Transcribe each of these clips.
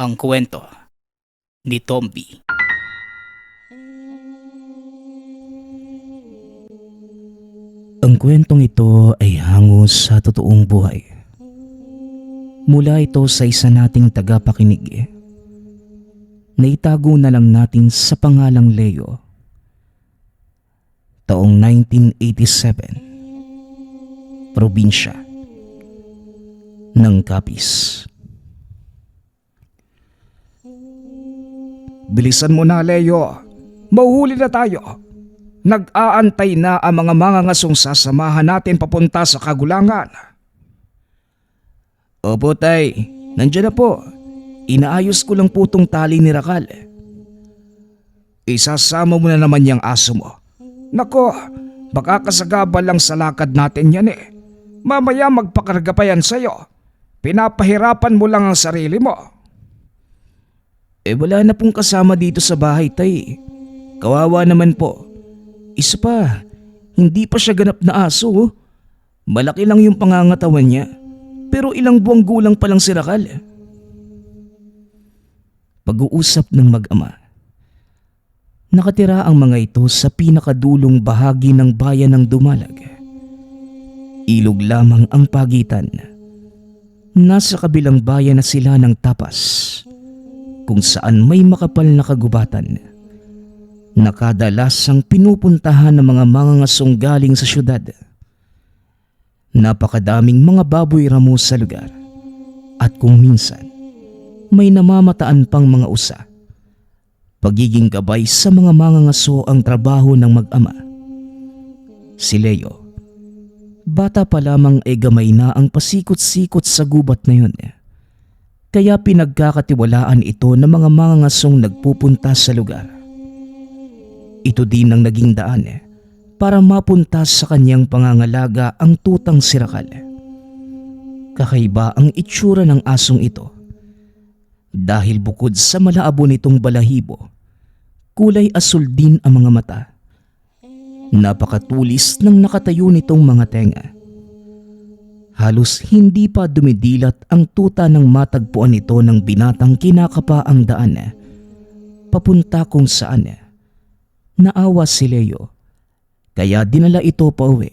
Ang kwento ni Tomby. Ang kwentong ito ay hango sa totoong buhay. Mula ito sa isa nating tagapakinig. Naitago na lang natin sa pangalang Leo. Taong 1987. Probinsya ng Capiz. Bilisan mo na, Leo. Mahuhuli na tayo. Nag-aantay na ang mga mangangasong sasamahan natin papunta sa Kagulangan. Opo tay, nandiyan na po. Inaayos ko lang po tong tali ni Rakal. Isasama mo na naman yung aso mo. Nako, baka kasagabal lang sa lakad natin yan eh. Mamaya magpakarga pa yan sa'yo. Pinapahirapan mo lang ang sarili mo. Wala na pong kasama dito sa bahay tay. Kawawa naman po. Isa pa, hindi pa siya ganap na aso. Malaki lang yung pangangatawan niya. Pero ilang buwang gulang pa lang si Rakal. Pag-uusap ng mag-ama. Nakatira ang mga ito sa pinakadulong bahagi ng bayan ng Dumalag. Ilog lamang ang pagitan. Nasa kabilang bayan na sila ng Tapas, kung saan may makapal na kagubatan. Nakadalasang pinupuntahan ng mga mangangasong galing sa syudad. Napakadaming mga baboy ramo sa lugar. At kung minsan, may namamataan pang mga usa. Pagiging gabay sa mga mangangaso ang trabaho ng mag-ama. Si Leo, bata pa lamang ay gamay na ang pasikot-sikot sa gubat na yun. Kaya pinagkakatiwalaan ito ng mga mangangasong nagpupunta sa lugar. Ito din ang naging daan para mapunta sa kanyang pangangalaga ang tutang si Rakal. Kakaiba ang itsura ng asong ito. Dahil bukod sa malaabo nitong balahibo, kulay asul din ang mga mata. Napakatulis ng nakatayo nitong mga tenga. Halos hindi pa dumidilat ang tuta ng matagpuan ito ng binatang kinakapa ang daan papunta kung saan. Naawa si Leo, kaya dinala ito pa uwi.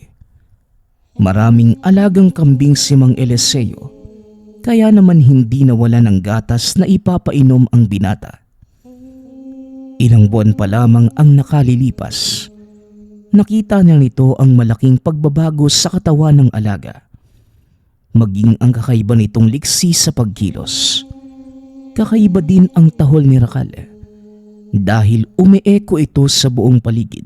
Maraming alagang kambing si Mang Eliseo, kaya naman hindi nawala ng gatas na ipapainom ang binata. Ilang buwan pa lamang ang nakalilipas. Nakita niya nito ang malaking pagbabago sa katawan ng alaga. Maging ang kakaiba nitong liksi sa pagkilos. Kakaiba din ang tahol ni Rakal dahil umeeko ito sa buong paligid.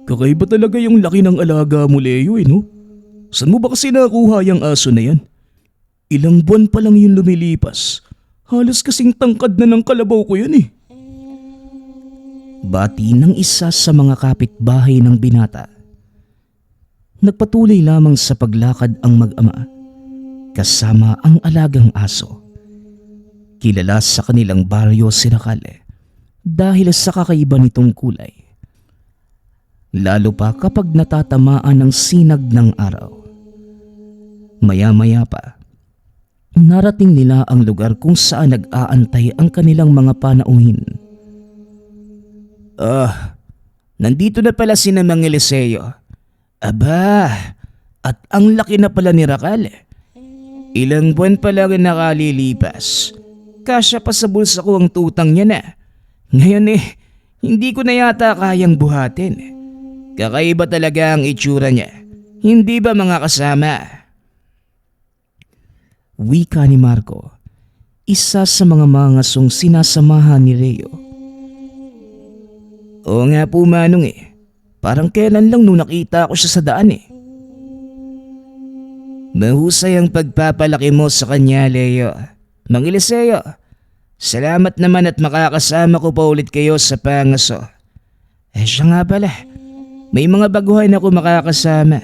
Kakaiba talaga yung laki ng alaga mo, Leo, no? Saan mo ba kasi nakuha yung aso na yan? Ilang buwan pa lang yung lumilipas. Halos kasing tangkad na ng kalabaw ko yan eh. Bati ng isa sa mga kapitbahay ng binata. Nagpatuloy lamang sa paglakad ang mag-ama kasama ang alagang aso. Kilala sa kanilang baryo si Rakal dahil sa kakaiba nitong kulay. Lalo pa kapag natatamaan ng sinag ng araw. Maya-maya pa, narating nila ang lugar kung saan nag-aantay ang kanilang mga panauhin. Nandito na pala si Mang Eliseo. Aba, at ang laki na pala ni Rakal. Ilang buwan pa lang nakalilipas. Kasya pa sa bulsa ko ang tutang niya na. Ngayon hindi ko na yata kayang buhatin. Kakaiba talaga ang itsura niya. Hindi ba mga kasama? Wika ni Marco, isa sa mga mangasong sinasamahan ni Leo. Oo nga po, Manong Parang kailan lang nung nakita ko siya sa daan Mahusay ang pagpapalaki mo sa kanya, Leo. Mang Eliseo, salamat naman at makakasama ko pa ulit kayo sa pangaso. Siya nga pala, may mga baguhan ako makakasama.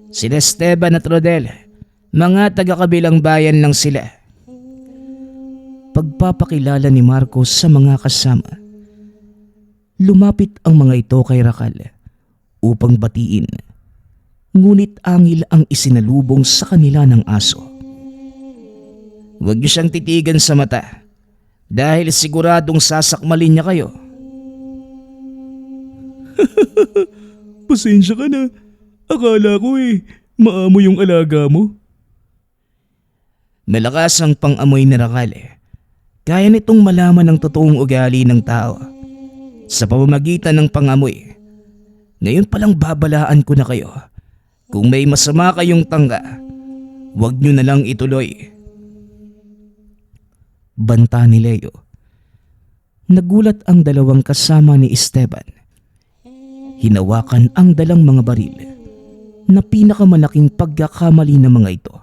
Sila Esteban at Rodel, mga taga-kabilang bayan lang sila. Pagpapakilala ni Marco sa mga kasama. Lumapit ang mga ito kay Rakal upang batiin. Ngunit angil ang isinalubong sa kanila ng aso. Huwag niyo siyang titigan sa mata dahil siguradong sasakmalin niya kayo. Pasensya ka na. Akala ko maamo yung alaga mo. Malakas ang pang-amoy ni Rakal. Kaya nitong malaman ang totoong ugali ng tao sa pamamagitan ng pang-amoy. Ngayon palang babalaan ko na kayo. Kung may masama kayong tangka, huwag niyo na lang ituloy. Banta ni Leo. Nagulat ang dalawang kasama ni Esteban. Hinawakan ang dalang mga baril na pinakamalaking pagkakamali ng mga ito.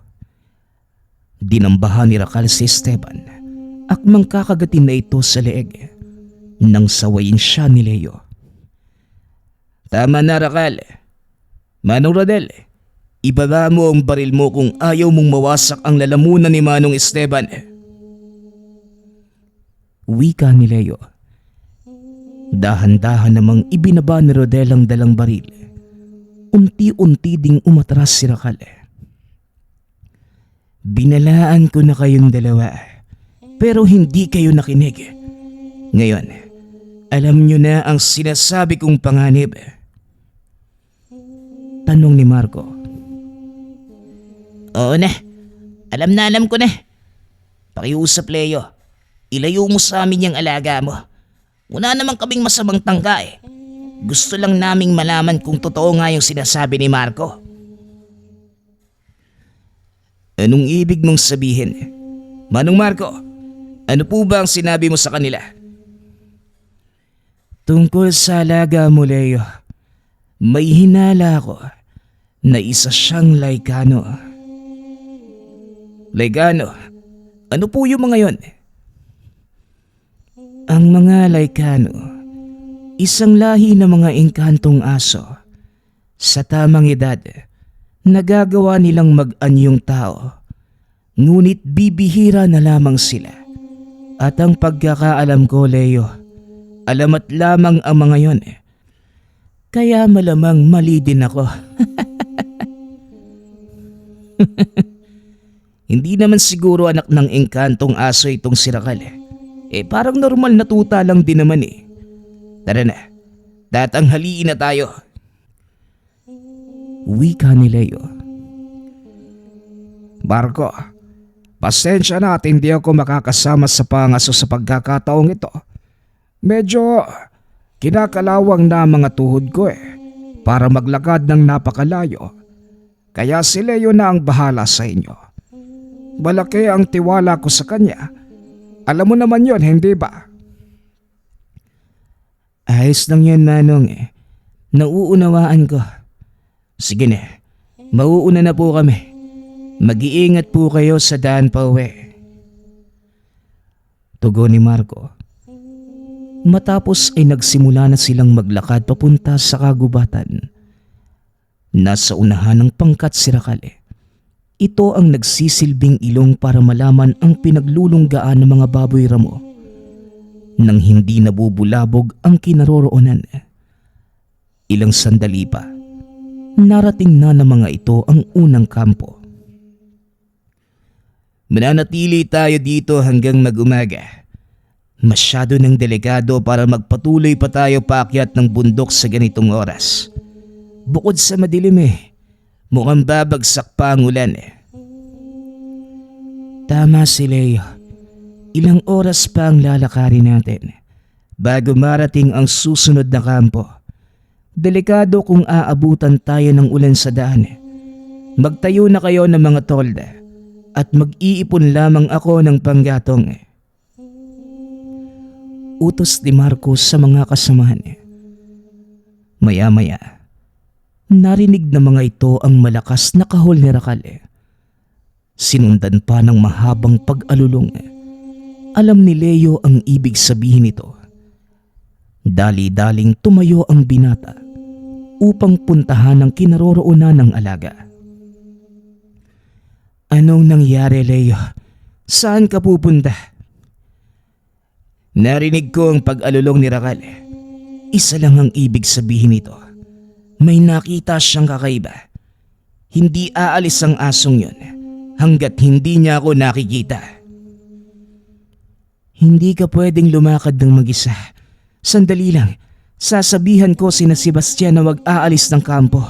Dinambahan ni Rakal si Esteban akmang kakagatin na ito sa leeg nang sawayin siya ni Leo. Tama na, Rakal. Manong Rodel, ibaba mo ang baril mo kung ayaw mong mawasak ang lalamunan ni Manong Esteban. Wika ni Leo. Dahan-dahan namang ibinaba ni Rodel ang dalang baril. Unti-unti ding umatras si Rakal. Binalaan ko na kayong dalawa, pero hindi kayo nakinig. Ngayon, alam nyo na ang sinasabi kong panganib. Tanong ni Marco. Oo na, alam ko na. Pakiusap, Leo. Ilayo mo sa amin yung alaga mo. Wala naman kaming masamang tangka eh. Gusto lang naming malaman kung totoo nga yung sinasabi ni Marco. Anong ibig mong sabihin? Manong Marco, ano po ba ang sinabi mo sa kanila? Tungkol sa alaga mo, Leo, may hinala ko na isa siyang Laikano. Laikano? Ano po yung mga yon? Ang mga Laikano, isang lahi ng mga engkantong aso. Sa tamang edad, nagagawa nilang mag-anyong tao. Ngunit bibihira na lamang sila. At ang pagkakaalam ko, Leo, alamat lamang ang mga yon. Kaya malamang mali din ako. Hindi naman siguro anak ng engkantong aso itong si Rakal. Parang normal na tuta lang din naman eh. Tara na, tatanghaliin na tayo. Wika ni Leo. Marco, pasensya na at hindi ako makakasama sa pangaso sa pagkakataong ito. Medyo kinakalawang na mga tuhod ko para maglakad ng napakalayo. Kaya si Leo na ang bahala sa inyo. Malaki ang tiwala ko sa kanya. Alam mo naman yon, hindi ba? Ayos lang yan, Manong. Nauunawaan ko. Sige na, mauuna na po kami. Mag-iingat po kayo sa daan pa uwi. Tugon ni Marco. Matapos ay nagsimula na silang maglakad papunta sa kagubatan. Nasa unahan ng pangkat si Rakal. Ito ang nagsisilbing ilong para malaman ang pinaglulunggaan ng mga baboy ramo nang hindi nabubulabog ang kinaroroonan. Ilang sandali pa, narating na ng mga ito ang unang kampo. Mananatili tayo dito hanggang mag-umaga. Masyado ng delikado para magpatuloy pa tayo paakyat ng bundok sa ganitong oras. Bukod sa madilim mukhang babagsak pa ang ulan. Tama si Leo. Ilang oras pa ang lalakarin natin bago marating ang susunod na kampo. Delikado kung aabutan tayo ng ulan sa daan. Magtayo na kayo ng mga tolda at mag-iipon lamang ako ng panggatong. Utos ni Marcos sa mga kasamahan. Maya-maya, narinig ng mga ito ang malakas na kahol ni Rakal. Sinundan pa ng mahabang pag-alulong. Alam ni Leo ang ibig sabihin nito. Dali-daling tumayo ang binata upang puntahan ang kinaroroonan ng alaga. Anong nangyari, Leo? Saan ka pupunta? Narinig ko ang pag-alulong ni Rakal. Isa lang ang ibig sabihin nito. May nakita siyang kakaiba. Hindi aalis ang asong yun hanggat hindi niya ako nakikita. Hindi ka pwedeng lumakad ng mag-isa. Sandali lang, sasabihan ko sina Sebastian na wag aalis ng kampo.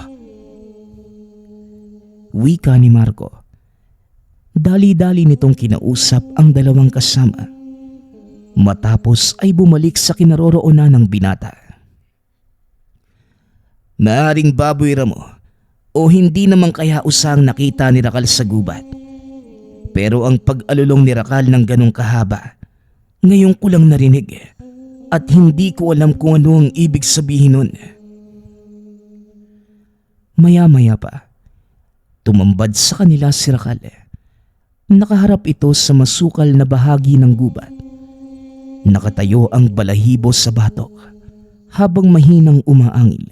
Wika ni Marco. Dali-dali nitong kinausap ang dalawang kasama. Matapos ay bumalik sa kinaroroonan ng binata. Maaring baboy ramo o hindi naman kaya usang nakita ni Rakal sa gubat. Pero ang pag-alulong ni Rakal ng ganong kahaba, ngayon ko lang narinig at hindi ko alam kung ano ang ibig sabihin nun. Maya-maya pa, tumambad sa kanila si Rakal. Nakaharap ito sa masukal na bahagi ng gubat. Nakatayo ang balahibo sa batok habang mahinang umaangil.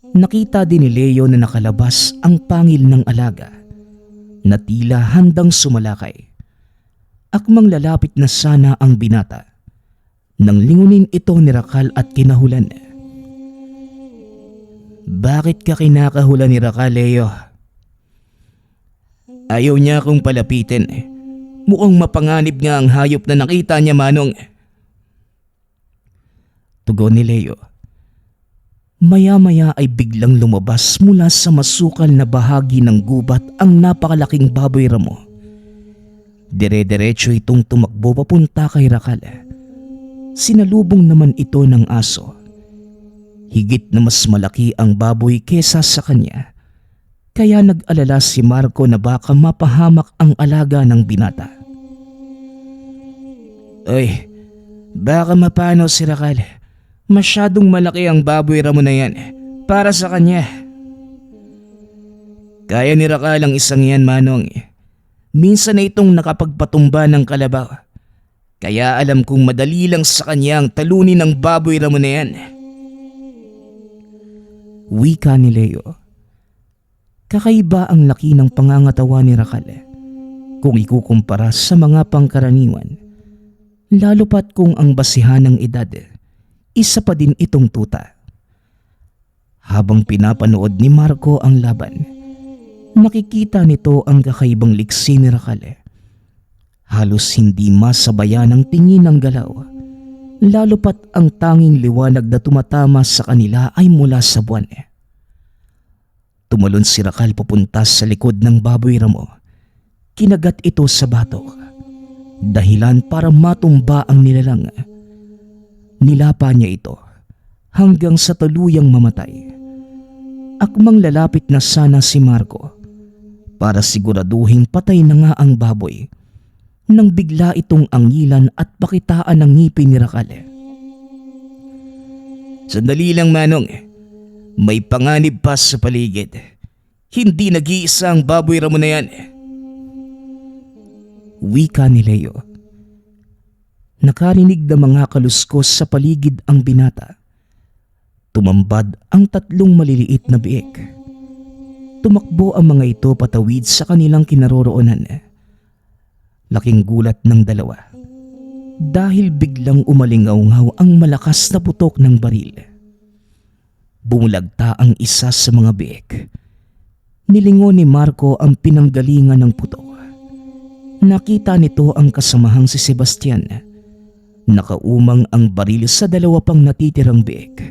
Nakita din ni Leo na nakalabas ang pangil ng alaga na tila handang sumalakay. Akmang lalapit na sana ang binata nang lingunin ito ni Rakal at kinahulan. Bakit ka kinakahulan ni Rakal, Leo? Ayaw niya akong palapitin. Mukhang mapanganib nga ang hayop na nakita niya, Manong. Tugon ni Leo. Maya-maya ay biglang lumabas mula sa masukal na bahagi ng gubat ang napakalaking baboy ramo. Dire-diretso itong tumakbo papunta kay Rakal. Sinalubong naman ito ng aso. Higit na mas malaki ang baboy kesa sa kanya. Kaya nag-alala si Marco na baka mapahamak ang alaga ng binata. Ay, baka mapano si Rakal. Masyadong malaki ang baboy ramo na yan para sa kanya. Kaya ni Rakal ang isang yan, Manong. Minsan na itong nakapagpatumba ng kalabaw. Kaya alam kong madali lang sa kanya ang talunin ng baboy ramo na yan. Wika ni Leo. Kakaiba ang laki ng pangangatawa ni Rakal kung ikukumpara sa mga pangkaraniwan. Lalo pat kung ang basihan ng edad, isa pa din itong tuta. Habang pinapanood ni Marco ang laban, nakikita nito ang kakaibang liksi ni Rakal. Halos hindi masabayan ang tingin ng galaw, lalo pat ang tanging liwanag na tumatama sa kanila ay mula sa buwan. Tumalon si Rakal papunta sa likod ng baboy ramo. Kinagat ito sa batok, dahilan para matumba ang nilalang. Nilapa niya ito hanggang sa tuluyang mamatay. Akmang lalapit na sana si Marco para siguraduhin patay na nga ang baboy nang bigla itong angilan at pakitaan ng ngipin ni Rakal. Sandali lang, Manong. May panganib pa sa paligid. Hindi nag-iisa ang baboy ramo na yan. Wika ni Leo. Nakarinig na mga kaluskos sa paligid ang binata. Tumambad ang tatlong maliliit na biik. Tumakbo ang mga ito patawid sa kanilang kinaroroonan. Laking gulat ng dalawa dahil biglang umalingaw-ngaw ang malakas na putok ng baril. Bumulagta ang isa sa mga biik. Nilingon ni Marco ang pinanggalingan ng putok. Nakita nito ang kasamahang si Sebastian. Nakaumang ang baril sa dalawa pang natitirang biik.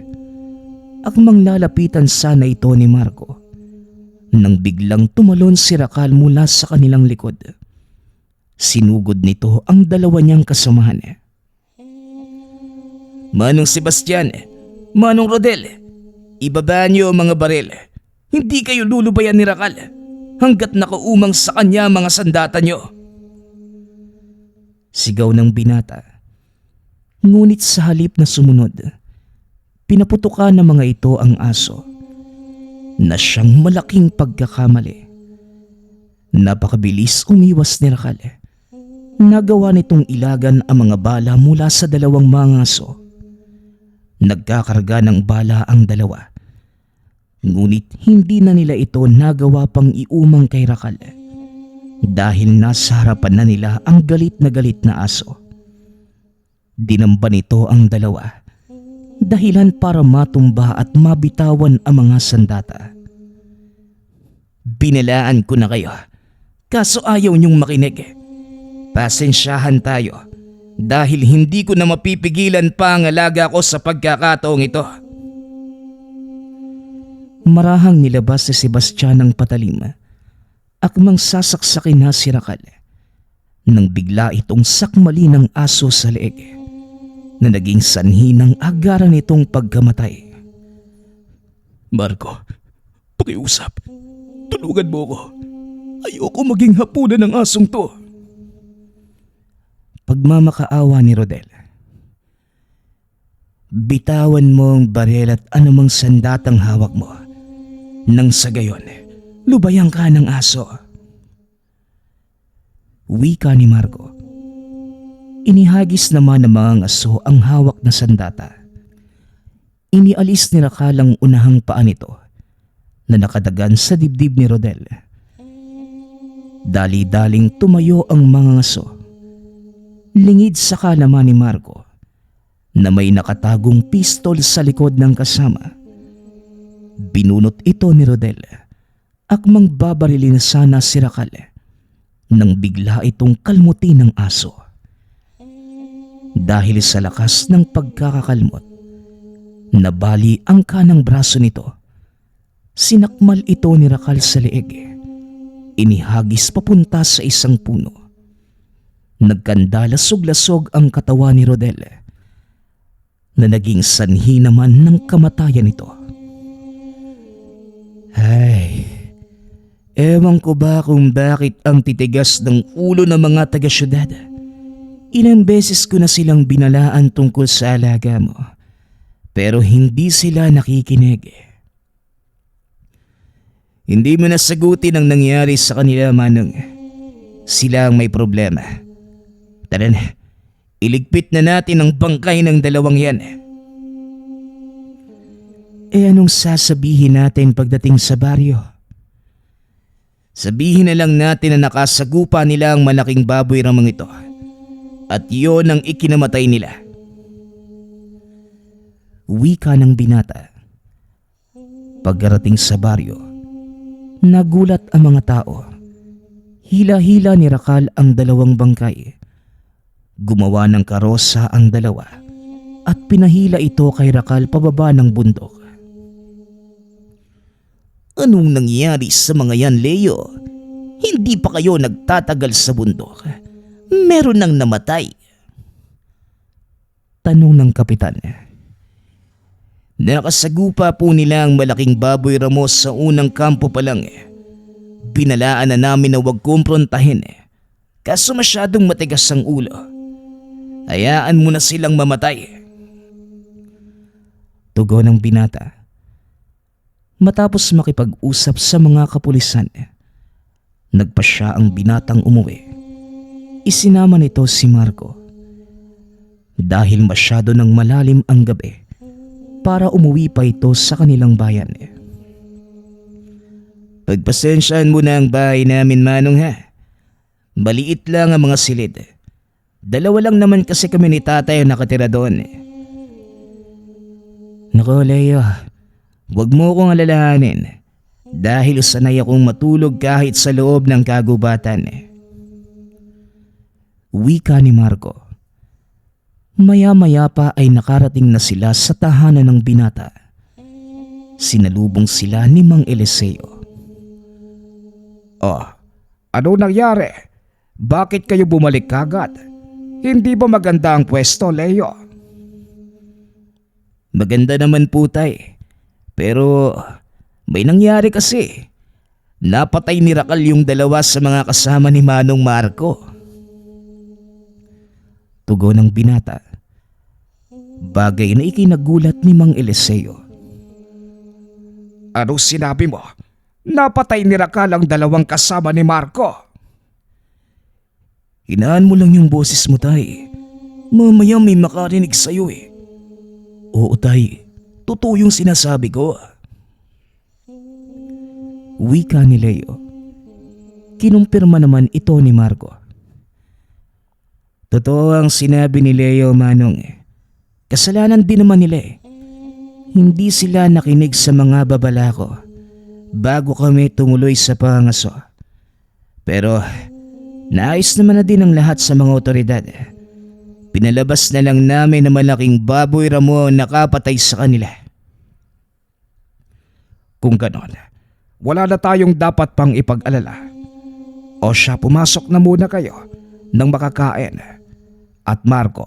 Akmang lalapitan sana ito ni Marco nang biglang tumalon si Rakal mula sa kanilang likod. Sinugod nito ang dalawa niyang kasamahan. Manong Sebastian, Manong Rodel, ibaba niyo ang mga baril. Hindi kayo lulubayan ni Rakal hanggat nakaumang sa kanya mga sandata niyo. Sigaw ng binata. Ngunit sa halip na sumunod, pinaputukan ng mga ito ang aso na siyang malaking pagkakamali. Napakabilis umiwas ni Rakal. Nagawa nitong ilagan ang mga bala mula sa dalawang mga aso. Nagkakarga ng bala ang dalawa. Ngunit hindi na nila ito nagawa pang iumang kay Rakal dahil nasa harapan na nila ang galit na aso. Dinamba nito ang dalawa, dahilan para matumba at mabitawan ang mga sandata. Binalaan ko na kayo, kaso ayaw niyong makinig. Pasensyahan tayo. dahil hindi ko na mapipigilan pa ang alaga ko sa pagkakataong ito. Marahang nilabas si Sebastian ng patalim. Akmang sasaksakin na si Rakal nang bigla itong sakmali ng aso sa leeg na naging sanhi ng agaran nitong pagkamatay. Marco, pakiusap. Tulungan mo ko. Ayoko maging hapunan ng asong to. Pagmamakaawa ni Rodel. Bitawan mo ang barel at anumang sandatang hawak mo. Nang sa gayon, lubayan ka ng aso. Wika ni Marco. Inihagis naman ng mga aso ang hawak na sandata. Inialis ni Rakal ang unahang paa nito na nakadagan sa dibdib ni Rodel. Dali-daling tumayo ang mga aso. Lingid sa kalaman ni Marco na may nakatagong pistol sa likod ng kasama. Binunot ito ni Rodel. Akmang babarilin sana si Rakal nang bigla itong kalmutin ng aso. Dahil sa lakas ng pagkakakalmot, nabali ang kanang braso nito. Sinakmal ito ni Rakal sa leeg. Inihagis papunta sa isang puno. Nagkandalasog-lasog ang katawan ni Rodel na naging sanhi naman ng kamatayan nito. Ay, ewan ko ba kung bakit ang titigas ng ulo ng mga taga-syudad. Ilang beses ko na silang binalaan tungkol sa alaga mo, pero hindi sila nakikinig. Hindi mo nasagutin ang nangyari sa kanila, Manong. Sila ang may problema. Tara na, iligpit na natin ang bangkay ng dalawang yan. Anong sasabihin natin pagdating sa baryo? Sabihin na lang natin na nakasagupa nila ang malaking baboy ramang ito. At yon ang ikinamatay nila. Wika ng binata. Pagkarating sa baryo, nagulat ang mga tao. Hila-hila ni Rakal ang dalawang bangkay. Gumawa ng karosa ang dalawa at pinahila ito kay Rakal pababa ng bundok. Anong nangyari sa mga yan, Leo? Hindi pa kayo nagtatagal sa bundok. Meron nang namatay. Tanong ng kapitan. Nakasagupa po nila ang malaking baboy ramos sa unang kampo pa lang. Binalaan na namin na huwag kumprontahin. Kaso masyadong matigas ang ulo. Hayaan mo na silang mamatay. Tugon ng binata. Matapos makipag-usap sa mga kapulisan, nagpa siya ang binatang umuwi. Isinama nito si Marco. Dahil masyado nang malalim ang gabi para umuwi pa ito sa kanilang bayan. Pagpasensyaan mo na ang bahay namin, Manong, ha? Maliit lang ang mga silid. Dalawa lang naman kasi kami ni tatay ang nakatira doon. Naku, Leo, huwag mo akong alalahanin dahil sanay akong matulog kahit sa loob ng kagubatan. Wika ni Marco. Maya-maya pa ay nakarating na sila sa tahanan ng binata. Sinalubong sila ni Mang Eliseo. Oh, ano nangyari? Bakit kayo bumalik kagad? Hindi ba maganda ang pwesto, Leo? Maganda naman po, tay. Pero may nangyari kasi. Napatay ni Rakal yung dalawa sa mga kasama ni Manong Marco. Tugon ng binata. Bagay na ikinagulat ni Mang Eliseo. Ano sinabi mo? Napatay ni Rakal ang dalawang kasama ni Marco. Hinaan mo lang yung boses mo, tay. Mamaya may makarinig sa'yo eh. Oo, tay. Totoo yung sinasabi ko. Wika ni Leo. Kinumpirma naman ito ni Marco. Totoo ang sinabi ni Leo, Manong. Kasalanan din naman nila eh. Hindi sila nakinig sa mga babala ko bago kami tumuloy sa pangaso. Pero naayos naman na din ang lahat sa mga otoridad. Pinalabas na lang namin na malaking baboy ramo ang nakapatay sa kanila. Kung ganon, wala na tayong dapat pang ipag-alala. O siya, pumasok na muna kayo nang makakain. At Marco,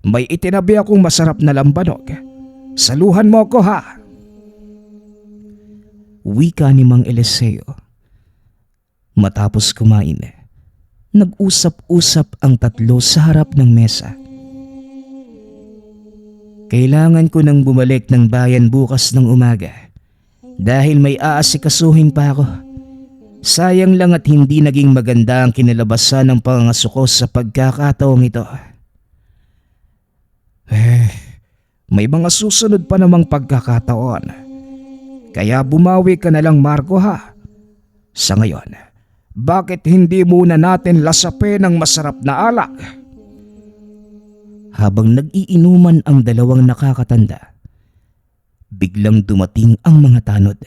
may itinabi akong masarap na lambanog. Saluhan mo ko ha. Wika ni Mang Eliseo. Matapos kumain, nag-usap-usap ang tatlo sa harap ng mesa. Kailangan ko nang bumalik ng bayan bukas ng umaga dahil may aasikasuhin pa ako. Sayang lang at hindi naging maganda ang kinalabasan ng pangasuko sa pagkakataong ito. May mga susunod pa namang pagkakataon. Kaya bumawi ka na lang, Marco ha. Sa ngayon, bakit hindi muna natin lasapin ng masarap na alak? Habang nag-iinuman ang dalawang nakakatanda, biglang dumating ang mga tanod.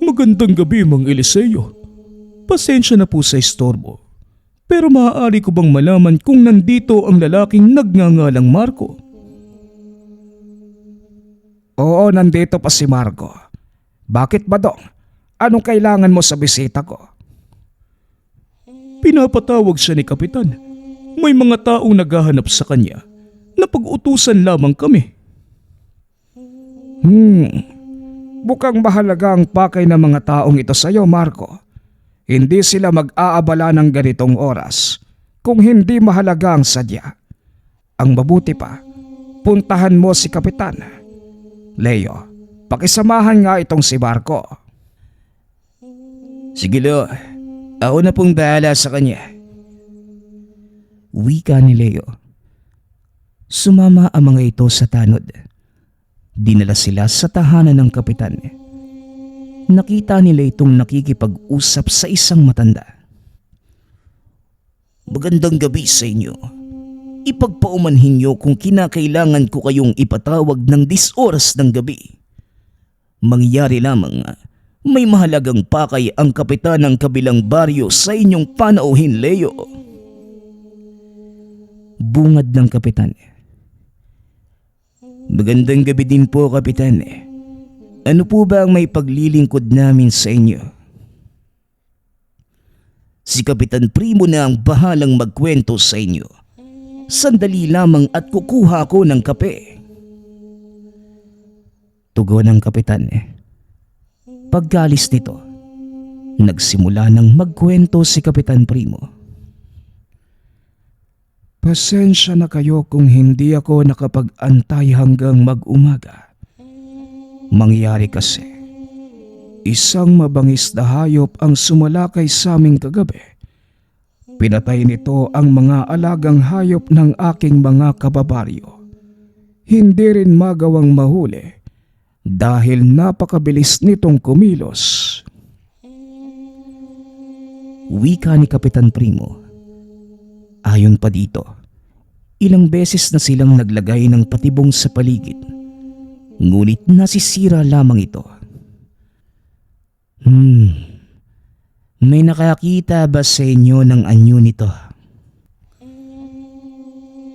Magandang gabi, Mang Eliseo. Pasensya na po sa istorbo. Pero maaari ko bang malaman kung nandito ang lalaking nagngangalang Marco? Oo, nandito pa si Marco. Bakit ba dong? Anong kailangan mo sa bisita ko? Pinapatawag siya ni Kapitan. May mga taong naghahanap sa kanya na pag-utusan lamang kami. Bukang mahalaga ang pakay ng mga taong ito sa iyo, Marco. Hindi sila mag-aabala ng ganitong oras kung hindi mahalaga ang sadya. Ang mabuti pa, puntahan mo si Kapitan. Leo, pakisamahan nga itong si Marco. Sige lo, ako na pong bahala sa kanya. Wika ni Leo. Sumama ang mga ito sa tanod. Dinala sila sa tahanan ng kapitan. Nakita nila itong nakikipag-usap sa isang matanda. Magandang gabi sa inyo. Ipagpaumanhin niyo kung kinakailangan ko kayong ipatawag ng 10 oras ng gabi. Mangyari lamang may mahalagang pakay ang kapitan ng kabilang baryo sa inyong panauhin, Leo. Bungad ng kapitan. Magandang gabi din po, Kapitan. Ano po ba ang may paglilingkod namin sa inyo? Si Kapitan Primo na ang bahalang magkwento sa inyo. Sandali lamang at kukuha ko ng kape. Tugon ng kapitan. Pagkalis nito, nagsimula ng magkwento si Kapitan Primo. Pasensya na kayo kung hindi ako nakapag-antay hanggang mag-umaga. Mangyari kasi, isang mabangis na hayop ang sumalakay sa aming kagabi. Pinatay nito ang mga alagang hayop ng aking mga kababaryo. Hindi rin magawang mahuli dahil napakabilis nitong kumilos. Wika ni Kapitan Primo. Ayon pa dito, ilang beses na silang naglagay ng patibong sa paligid, ngunit nasisira lamang ito. May nakakita ba sa inyo ng anyo nito?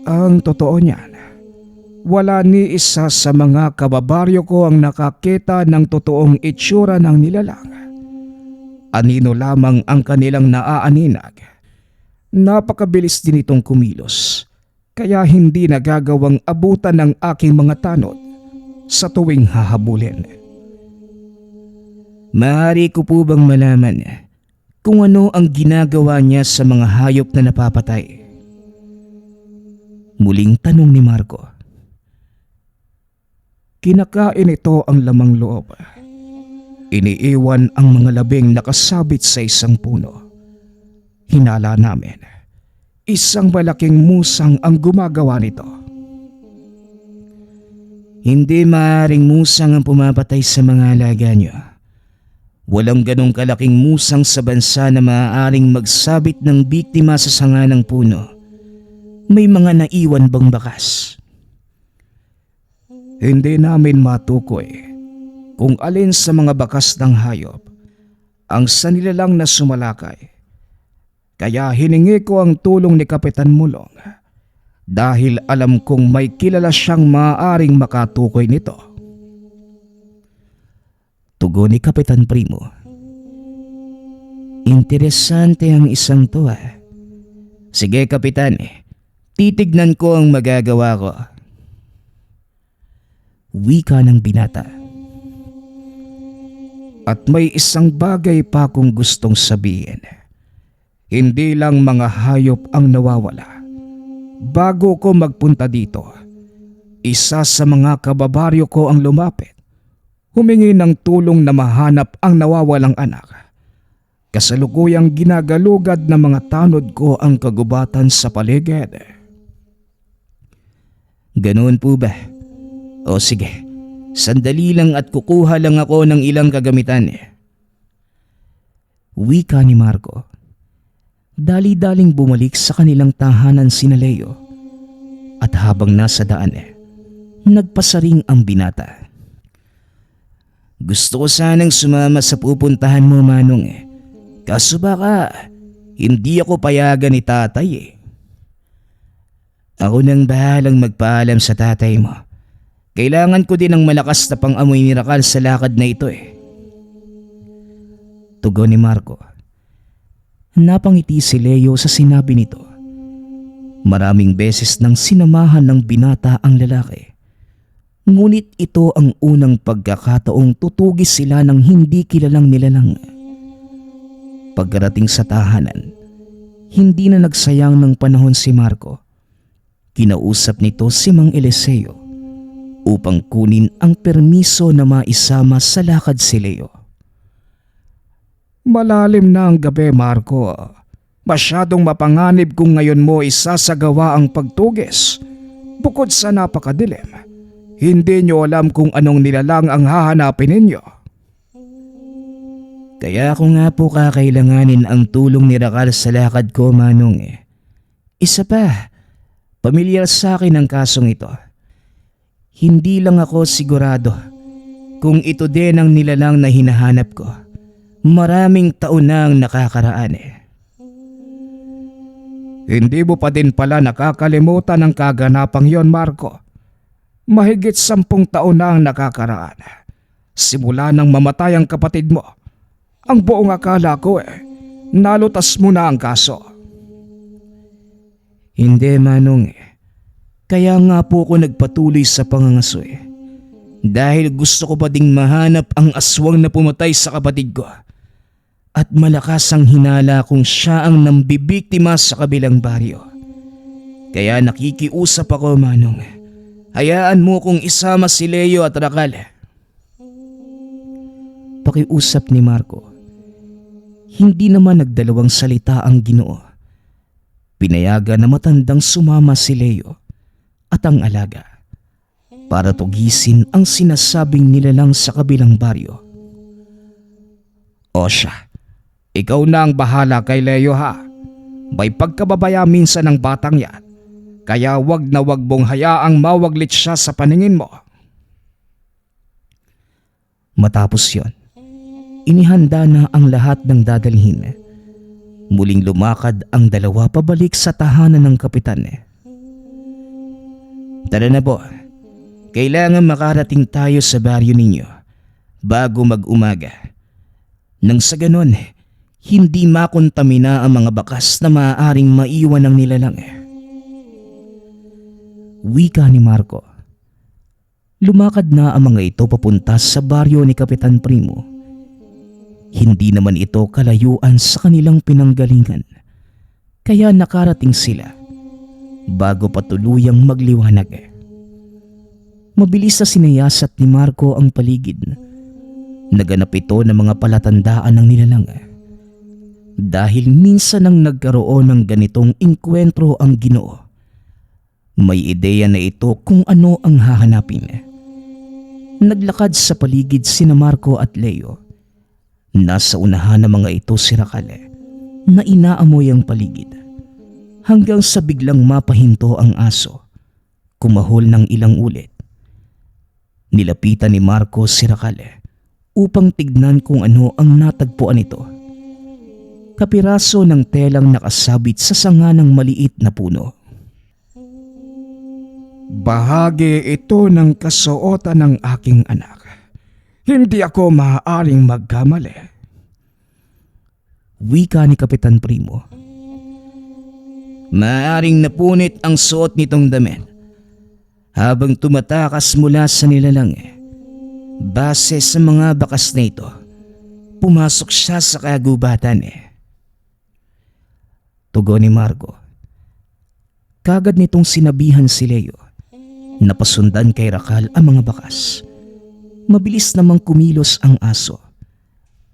Ang totoo niyan, wala ni isa sa mga kababaryo ko ang nakakita ng totoong itsura ng nilalang. Anino lamang ang kanilang naaaninag. Napakabilis din itong kumilos, kaya hindi nagagawang abutan ng aking mga tanod sa tuwing hahabulin. Maaari ko po bang malaman kung ano ang ginagawa niya sa mga hayop na napapatay? Muling tanong ni Marco. Kinakain ito ang lamang loob. Iniiwan ang mga labing nakasabit sa isang puno. Hinala namin, isang malaking musang ang gumagawa nito. Hindi maaaring musang ang pumapatay sa mga alaga niyo. Walang ganong kalaking musang sa bansa na maaaring magsabit ng biktima sa sanga ng puno. May mga naiwan bang bakas? Hindi namin matukoy kung alin sa mga bakas ng hayop ang sanilalang na sumalakay. Kaya hiningi ko ang tulong ni Kapitan Mulong dahil alam kong may kilala siyang maaaring makatukoy nito. Tugon ni Kapitan Primo. Interesante ang isang to ah. Sige Kapitan, titignan ko ang magagawa ko. Wika ng binata. At may isang bagay pa akong gustong sabihin. Hindi lang mga hayop ang nawawala. Bago ko magpunta dito, isa sa mga kababaryo ko ang lumapit. Humingi ng tulong na mahanap ang nawawalang anak. Kasalukuyang ginagalugad ng mga tanod ko ang kagubatan sa paligid. Ganoon po ba? O sige, sandali lang at kukuha lang ako ng ilang kagamitan. Wika ni Marco. Dali-daling bumalik sa kanilang tahanan sina Leo. At habang nasa daan nagpasaring ang binata. Gusto ko sanang sumama sa pupuntahan mo, Manong. Kaso baka hindi ako payagan ni tatay. Ako nang bahalang magpaalam sa tatay mo. Kailangan ko din ng malakas na pang-amoy ni Rakal sa lakad na ito. Tugon ni Marco. Napangiti si Leo sa sinabi nito. Maraming beses nang sinamahan ng binata ang lalaki. Ngunit ito ang unang pagkakataong tutugis sila ng hindi kilalang nilalang. Pagkarating sa tahanan, hindi na nagsayang ng panahon si Marco. Kinausap nito si Mang Eliseo upang kunin ang permiso na maisama sa lakad si Leo. Malalim na ang gabi, Marco. Masyadong mapanganib kung ngayon mo isasagawa ang pagtugis. Bukod sa napakadilim, hindi nyo alam kung anong nilalang ang hahanapin ninyo. Kaya ako nga po kakailanganin ang tulong ni Rakal sa lakad ko, Manong. Isa pa, pamilyar sa akin ang kasong ito. Hindi lang ako sigurado kung ito din ang nilalang na hinahanap ko. Maraming taon na ang nakakaraan. Hindi mo pa din pala nakakalimutan ang kaganapang yon, Marco. Mahigit 10 taon na ang nakakaraan. Simula nang mamatay ang kapatid mo. Ang buong akala ko nalutas mo na ang kaso. Hindi, Manong. Kaya nga po ako nagpatuloy sa pangangaso. Dahil gusto ko pa ding mahanap ang aswang na pumatay sa kapatid ko. At malakas ang hinala kung siya ang nambibiktima sa kabilang baryo. Kaya nakikiusap ako, Manong. Hayaan mo kong isama si Leo at Rakal. Pakiusap ni Marco. Hindi naman nagdalawang salita ang Ginoo. Pinayagan na matandang sumama si Leo at ang alaga para tugisin ang sinasabing nilalang sa kabilang baryo. O siya, ikaw na ang bahala kay Leo ha. May pagkababaya minsan ng batang yan. Kaya wag na wag mong hayaang mawaglit siya sa paningin mo. Matapos yon, inihanda na ang lahat ng dadalhin. Muling lumakad ang dalawa pabalik sa tahanan ng kapitan. Tara na po. Kailangan makarating tayo sa baryo ninyo bago mag-umaga. Nang sa ganon, hindi makontamina ang mga bakas na maaaring maiwan ng nilalang. Wika ni Marco. Lumakad na ang mga ito papunta sa baryo ni Kapitan Primo. Hindi naman ito kalayuan sa kanilang pinanggalingan. Kaya nakarating sila bago pa tuluyang magliwanag. Mabilis na sinayasat ni Marco ang paligid. Naganap ito ng mga palatandaan ng nilalang. Dahil minsan nang nagkaroon ng ganitong inkwentro ang Ginoo, may ideya na ito kung ano ang hahanapin. Naglakad sa paligid sina Marco at Leo. Nasa unahan ng mga ito si Rakal na inaamoy ang paligid. Hanggang sa biglang mapahinto ang aso. Kumahol ng ilang ulit. Nilapitan ni Marco si Rakal upang tignan kung ano ang natagpuan nito. na piraso ng telang nakasabit sa sanga ng maliit na puno. Bahagi ito ng kasuotan ng aking anak. Hindi ako maaaring magkamali. Wika ni Kapitan Primo. Maaaring napunit ang suot nitong damit habang tumatakas mula sa nilalang. Base sa mga bakas na ito, pumasok siya sa kagubatan. Tugon ni Marco. Kagad nitong sinabihan si Leo. Napasundan kay Rakal ang mga bakas. Mabilis namang kumilos ang aso.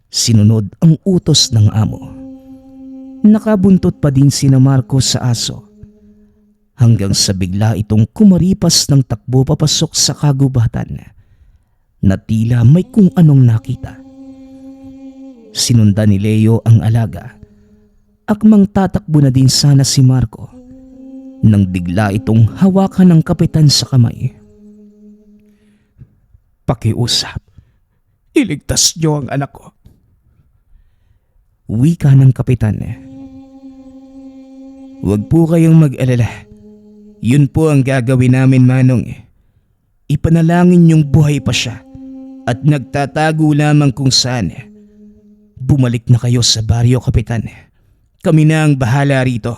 Sinunod ang utos ng amo. Nakabuntot pa din sina Marco sa aso. Hanggang sa bigla itong kumaripas ng takbo papasok sa kagubatan na tila may kung anong nakita. Sinundan ni Leo ang alaga. Akmang tatakbo na din sana si Marco nang bigla itong hawakan ng kapitan sa kamay. Pakiusap. Iligtas niyo ang anak ko. Wika ng kapitan. Huwag po kayong mag-alala. Yun po ang gagawin namin, Manong. Ipanalangin niyong buhay pa siya at nagtatago lamang kung saan. Bumalik na kayo sa baryo, kapitan. Kami na ang bahala rito.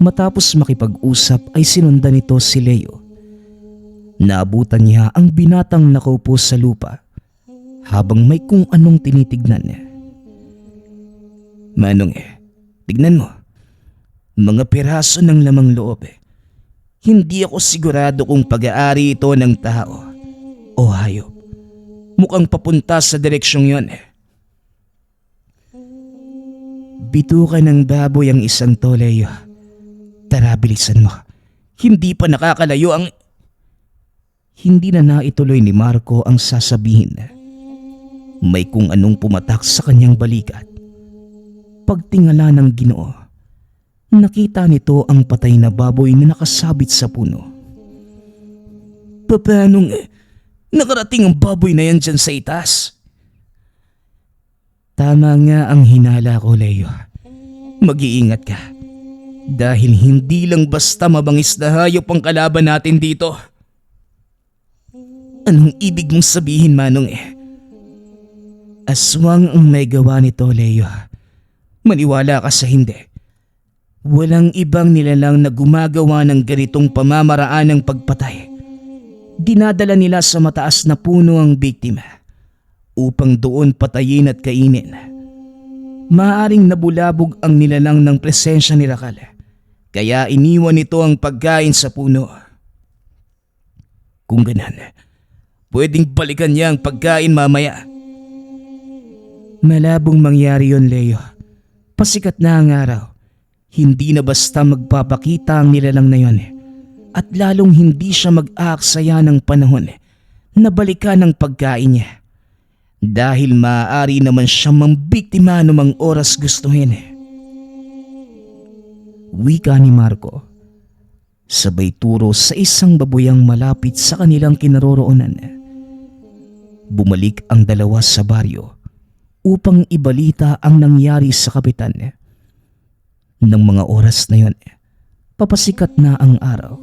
Matapos makipag-usap ay sinundan nito si Leo. Naabutan niya ang binatang nakaupo sa lupa habang may kung anong tinitignan. Manong, tignan mo. Mga piraso ng lamang loob. Hindi ako sigurado kung pag-aari ito ng tao o hayop. Mukhang papunta sa direksyong yon. Bitukan ng baboy ang isang to, Leo. Tara, bilisan mo. Hindi pa nakakalayo ang... Hindi na naituloy ni Marco ang sasabihin. May kung anong pumatak sa kanyang balikat. Pagtingala ng Ginoo, nakita nito ang patay na baboy na nakasabit sa puno. Paanong nakarating ang baboy na yan dyan sa itaas? Tama nga ang hinala ko, Leo. Mag-iingat ka. Dahil hindi lang basta mabangis na hayop ang kalaban natin dito. Anong ibig mong sabihin, Manong? Aswang ang may gawa nito, Leo. Maniwala ka sa hindi. Walang ibang nilalang na gumagawa ng ganitong pamamaraan ng pagpatay. Dinadala nila sa mataas na puno ang biktima upang doon patayin at kainin. Maaring nabulabog ang nilalang ng presensya ni Rakal, kaya iniwan nito ang pagkain sa puno. Kung ganan, pwedeng balikan niya ang pagkain mamaya. Malabong mangyari yon, Leo. Pasikat na ang araw. Hindi na basta magpapakita ang nilalang na yon. At lalong hindi siya mag-aaksaya ng panahon na balikan ang pagkain niya. Dahil maaari naman siya mambiktima anumang oras gustuhin. Wika ni Marco. Sabay turo sa isang baboyang malapit sa kanilang kinaroroonan. Bumalik ang dalawa sa baryo upang ibalita ang nangyari sa kapitan. Nang mga oras na yon, papasikat na ang araw.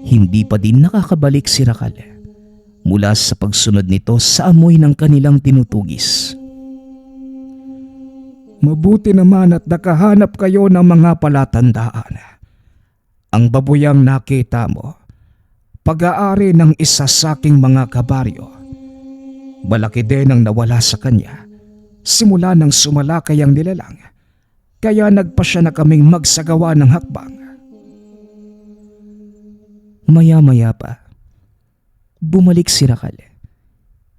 Hindi pa din nakakabalik si Rakal mula sa pagsunod nito sa amoy ng kanilang tinutugis. Mabuti naman at nakahanap kayo ng mga palatandaan. Ang baboyang nakita mo, pag-aari ng isa sa aking mga kabaryo. Malaki din ang nawala sa kanya simula nang sumalakay ang nilalang, kaya nagpasya na kaming magsagawa ng hakbang. Maya-maya pa, bumalik si Rakal.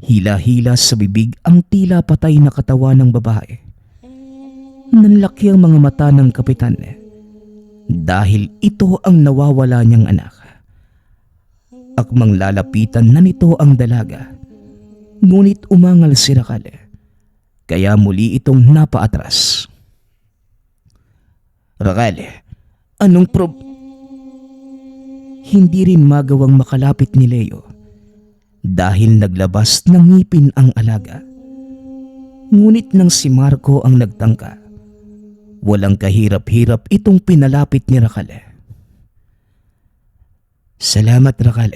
Hila-hila sa bibig ang tila patay na katawan ng babae. Nanlaki ang mga mata ng kapitan dahil ito ang nawawala niyang anak. Akmang lalapitan na nito ang dalaga, ngunit umangal si Rakal, kaya muli itong napaatras. Rakal, anong Hindi rin magawang makalapit ni Leo dahil naglabas ng ngipin ang alaga. Ngunit nang si Marco ang nagtangka, walang kahirap-hirap itong pinalapit ni Rakal. Salamat Rakal.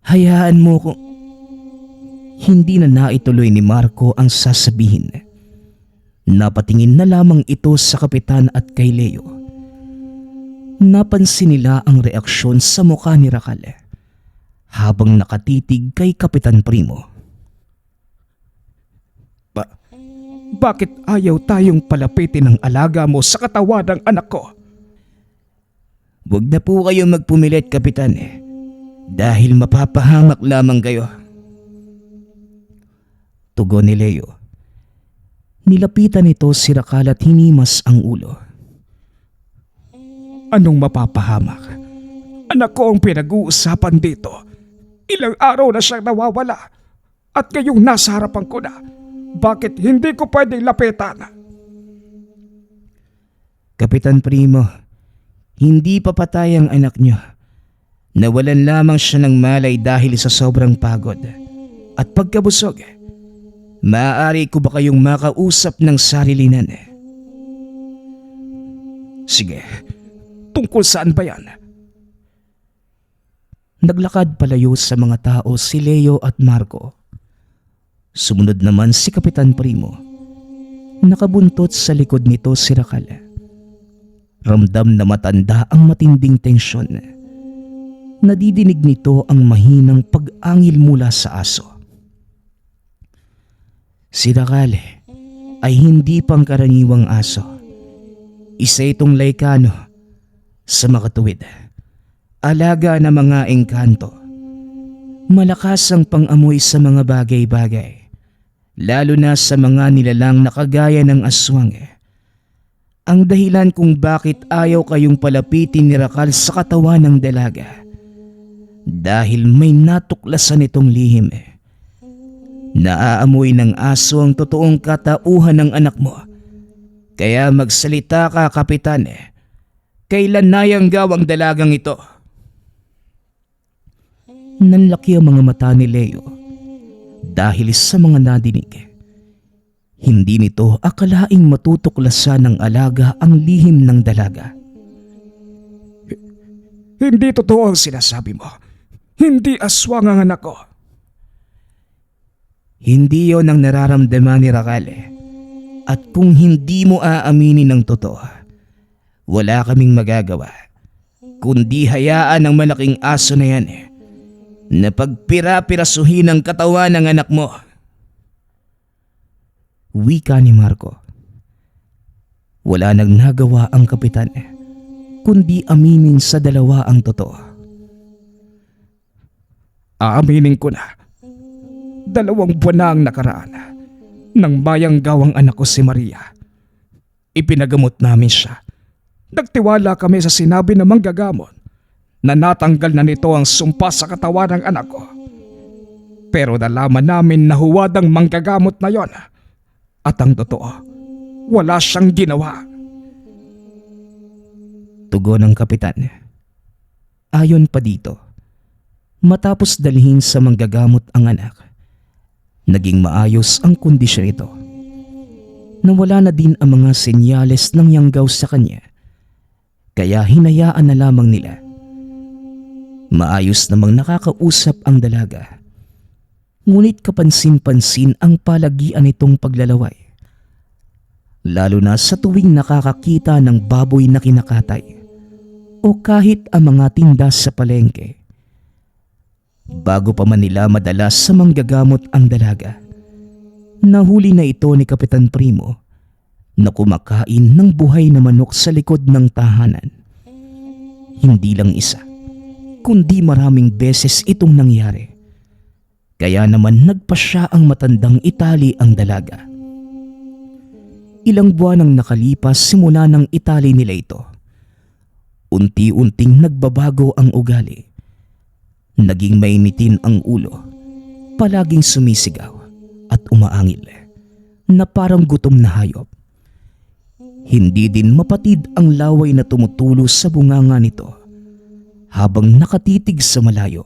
Hayaan mo ko. Hindi na naituloy ni Marco ang sasabihin. Napatingin na lamang ito sa kapitan at kay Leo. Napansin nila ang reaksyon sa mukha ni Rakal habang nakatitig kay Kapitan Primo. Bakit ayaw tayong palapitin ng alaga mo sa katawan ng anak ko? Huwag na po kayo magpumilit, Kapitan. Dahil mapapahamak lamang kayo. Tugon ni Leo. Nilapitan nito si Rakal at hinimas ang ulo. Anong mapapahamak? Anak ko ang pinag-uusapan dito. Ilang araw na siyang nawawala. At ngayong nasa harapan ko na. Bakit hindi ko pwedeng lapitan? Kapitan Primo, hindi pa patay ang anak niyo. Nawalan lamang siya ng malay dahil sa sobrang pagod. At pagkabusog, maaari ko ba kayong makausap ng sarilinan? Sige, tungkol saan ba yan? Naglakad palayo sa mga tao si Leo at Marco. Sumunod naman si Kapitan Primo. Nakabuntot sa likod nito si Rakal. Ramdam na matanda ang matinding tensyon. Nadidinig nito ang mahinang pag-angil mula sa aso. Si Rakal ay hindi pangkaraniwang aso. Isa itong laikano sa makatuwid. Alaga na mga engkanto. Malakas ang pang-amoy sa mga bagay-bagay. Lalo na sa mga nilalang na kagaya ng aswang. Ang dahilan kung bakit ayaw kayong palapitin ni Rakal sa katawan ng dalaga. Dahil may natuklasan itong lihim. Naaamoy ng aso ang totoong katauhan ng anak mo. Kaya magsalita ka, Kapitan. Kailan nayanggaw ang dalagang ito? Nanlaki ang mga mata ni Leo dahil sa mga nadinig. Hindi nito akalaing matutuklasan ng alaga ang lihim ng dalaga. Hindi totoo ang sinasabi mo. Hindi aswang ang anak ko. Hindi yon ang nararamdaman ni Rakal. At kung hindi mo aaminin ng totoo, wala kaming magagawa. Kundi hayaan ang malaking aso na yan na pagpira-pirasuhin ang katawan ng anak mo. Wika ni Marco. Wala nang nagawa ang kapitan kundi aminin sa dalawa ang totoo. Aaminin ko na. 2 buwan na ang nakaraan nang mayanggaw ang anak ko si Maria. Ipinagamot namin siya. Nagtiwala kami sa sinabi ng manggagamot na natanggal na nito ang sumpa sa katawan ng anak ko. Pero nalaman namin na huwad ang manggagamot na yon. At ang totoo, wala siyang ginawa. Tugon ng kapitan. Ayon pa dito, matapos dalhin sa manggagamot ang anak, naging maayos ang kondisyon nito. Nawala na din ang mga senyales ng yanggaw sa kanya, kaya hinayaan na lamang nila. Maayos namang nakakausap ang dalaga. Ngunit kapansin-pansin ang palagian nitong paglalaway. Lalo na sa tuwing nakakakita ng baboy na kinakatay o kahit ang mga tinda sa palengke. Bago pa man nila madalas sa manggagamot ang dalaga, nahuli na ito ni Kapitan Primo na kumakain ng buhay na manok sa likod ng tahanan. Hindi lang isa, kundi maraming beses itong nangyari. Kaya naman nagpasya ang matandang itali ang dalaga. Ilang buwan ang nakalipas simula ng itali nila ito. Unti-unting nagbabago ang ugali. Naging mainitin ang ulo, palaging sumisigaw at umaangil na parang gutom na hayop. Hindi din mapatid ang laway na tumutulo sa bunganga nito habang nakatitig sa malayo.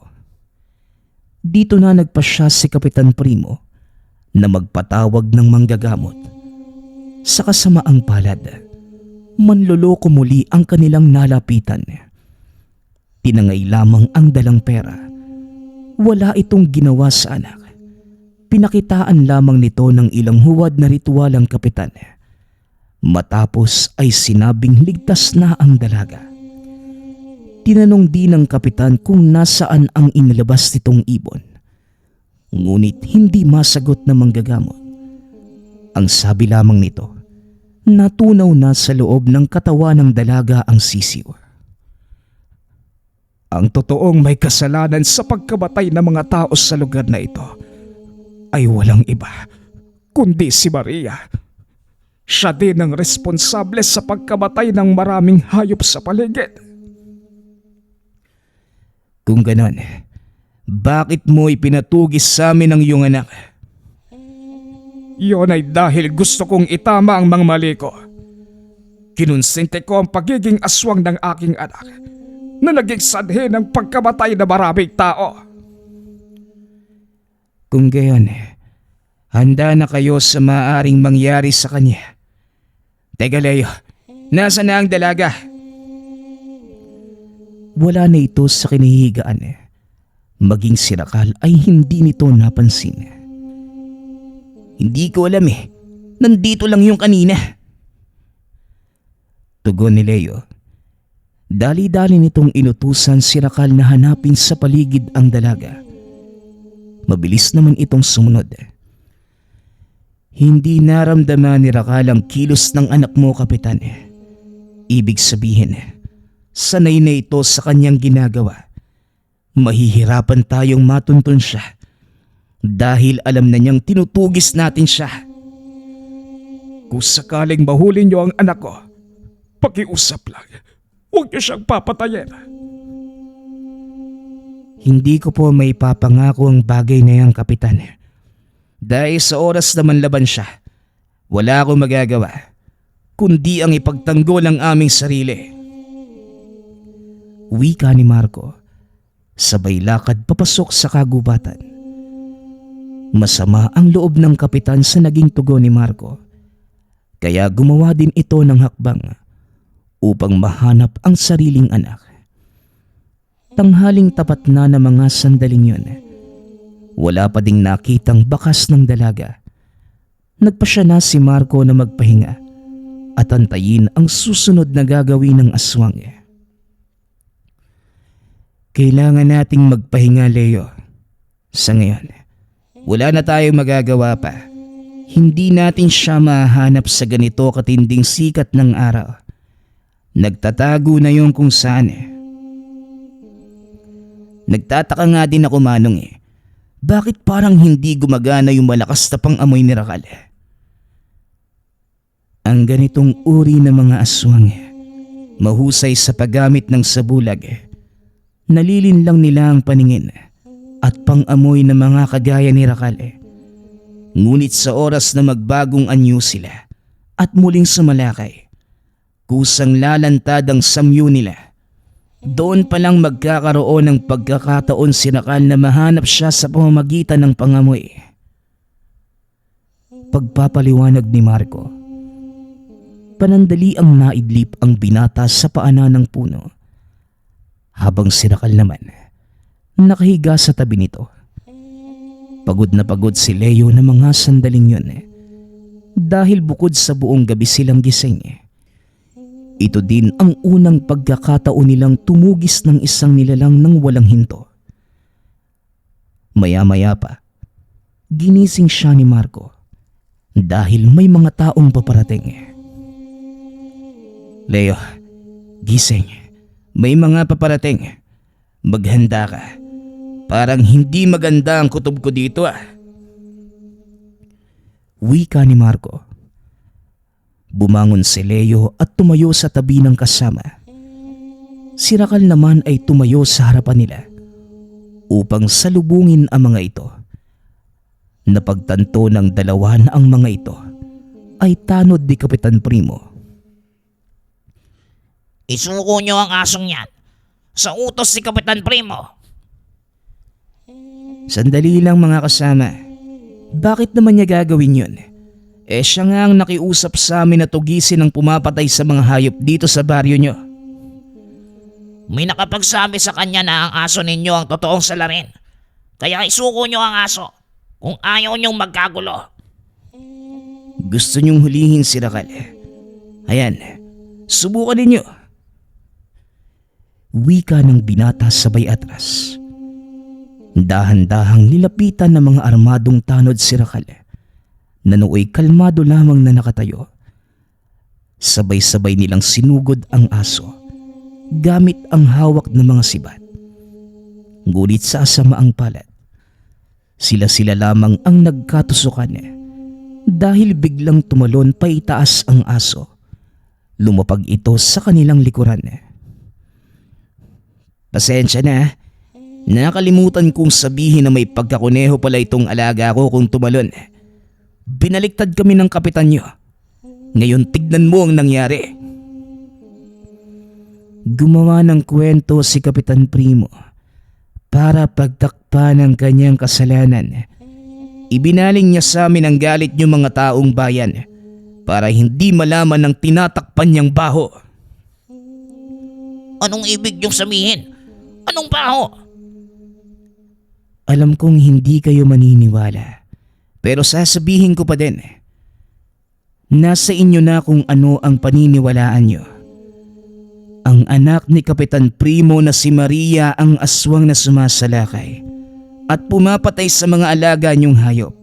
Dito na nagpasya si Kapitan Primo na magpatawag ng manggagamot. Sa kasamaang palad, manloloko muli ang kanilang nalapitan. Tinangay lamang ang dalang pera. Wala itong ginawa sa anak. Pinakitaan lamang nito ng ilang huwad na ritual ang kapitan. Matapos ay sinabing ligtas na ang dalaga. Tinanong din ng kapitan kung nasaan ang inilabas nitong ibon. Ngunit hindi masagot na manggagamot. Ang sabi lamang nito, natunaw na sa loob ng katawan ng dalaga ang sisiw. Ang totoong may kasalanan sa pagkamatay ng mga tao sa lugar na ito ay walang iba kundi si Maria. Siya din ang responsable sa pagkamatay ng maraming hayop sa paligid. Kung ganon, bakit mo ipinatugis sa amin ang iyong anak? Iyon ay dahil gusto kong itama ang mga mali ko. Kinonsente ko ang pagiging aswang ng aking anak na naging sanhi ng pagkamatay na maraming tao. Kung gayon, handa na kayo sa maaaring mangyari sa kanya. Teka Leo, nasa na ang dalaga? Wala na ito sa kinahihigaan. Maging si Rakal ay hindi nito napansin. Hindi ko alam nandito lang yung kanina. Tugon ni Leo. Dali-dali nitong inutusan si Rakal na hanapin sa paligid ang dalaga. Mabilis naman itong sumunod. Hindi naramdaman ni Rakal ang kilos ng anak mo, Kapitan. Ibig sabihin, sanay na ito sa kanyang ginagawa. Mahihirapan tayong matuntun siya dahil alam na niyang tinutugis natin siya. Kung sakaling mahuli niyo ang anak ko, pakiusap lang. Huwag niyo siyang papatayin. Hindi ko po may papangako ang bagay na yan, Kapitan. Dahil sa oras naman laban siya, wala akong magagawa kundi ang ipagtanggol ang aming sarili. Wika ni Marco, sabay lakad papasok sa kagubatan. Masama ang loob ng kapitan sa naging tugon ni Marco, kaya gumawa din ito ng hakbang upang mahanap ang sariling anak. Tanghaling tapat na ng mga sandaling yun. Wala pa ding nakitang bakas ng dalaga. Nagpasya na si Marco na magpahinga at antayin ang susunod na gagawin ng aswang. Kailangan nating magpahinga, Leo. Sa ngayon, wala na tayong magagawa pa. Hindi natin siya mahanap sa ganito katinding sikat ng araw. Nagtatago na yung kung saan. Nagtataka nga din ako, Manong. Bakit parang hindi gumagana yung malakas na pang-amoy ni Rakal? Ang ganitong uri ng mga aswang, mahusay sa paggamit ng sabulag. Nalilin lang nila ang paningin at pang-amoy ng mga kagaya ni Rakal. Ngunit sa oras na magbagong anyo sila at muling sumalakay, kusang lalantad ang samyu nila. Doon pa lang magkakaroon ng pagkakataon si Rakal na mahanap siya sa pamamagitan ng pangamoy. Pagpapaliwanag ni Marco, panandali ang naidlip ang binata sa paanan ng puno, habang si Rakal naman nakahiga sa tabi nito. Pagod na pagod si Leo ng mga sandaling yun dahil bukod sa buong gabi silang gising. Ito din ang unang pagkakataon nilang tumugis ng isang nilalang ng walang hinto. Maya-maya pa, ginising siya ni Marco dahil may mga taong paparating. Leo, gising. May mga paparating. Maghanda ka. Parang hindi maganda ang kutob ko dito Wika ni Marco. Bumangon si Leo at tumayo sa tabi ng kasama. Si Rakal naman ay tumayo sa harapan nila upang salubungin ang mga ito. Napagtanto ng dalawa na ang mga ito ay tanod ni Kapitan Primo. Isuko nyo ang asong yan sa utos ni Kapitan Primo. Sandali lang mga kasama. Bakit naman niya gagawin yun? Siya nga ang nakiusap sa amin na tugisin ang pumapatay sa mga hayop dito sa baryo nyo. May nakapagsabi sa kanya na ang aso ninyo ang totoong salarin. Kaya isuko nyo ang aso kung ayaw nyong magkagulo. Gusto nyong hulihin si Rakal? Ayan, subukan ninyo. Wika ng binata sabay atras. Dahan-dahang nilapitan ng mga armadong tanod si Rakal na nooy kalmado lamang na nakatayo. Sabay-sabay nilang sinugod ang aso gamit ang hawak ng mga sibat. Ngunit sa asamaang palad, sila-sila lamang ang nagkatusukan dahil biglang tumalon pa itaas ang aso. Lumapag ito sa kanilang likuran. Pasensya na. Nakalimutan kong sabihin na may pagkakuneho pala itong alaga ko kung tumalon. Binaliktad kami ng kapitan nyo. Ngayon tignan mo ang nangyari. Gumawa ng kwento si Kapitan Primo para pagtakpan ang kanyang kasalanan. Ibinaling niya sa amin ang galit niyo mga taong bayan para hindi malaman ng tinatakpan niyang baho. Anong ibig niyong sabihin? Anong baho? Alam kong hindi kayo maniniwala. Pero sasabihin ko pa din. Nasa inyo na kung ano ang paniniwalaan nyo. Ang anak ni Kapitan Primo na si Maria ang aswang na sumasalakay At pumapatay sa mga alaga niyong hayop.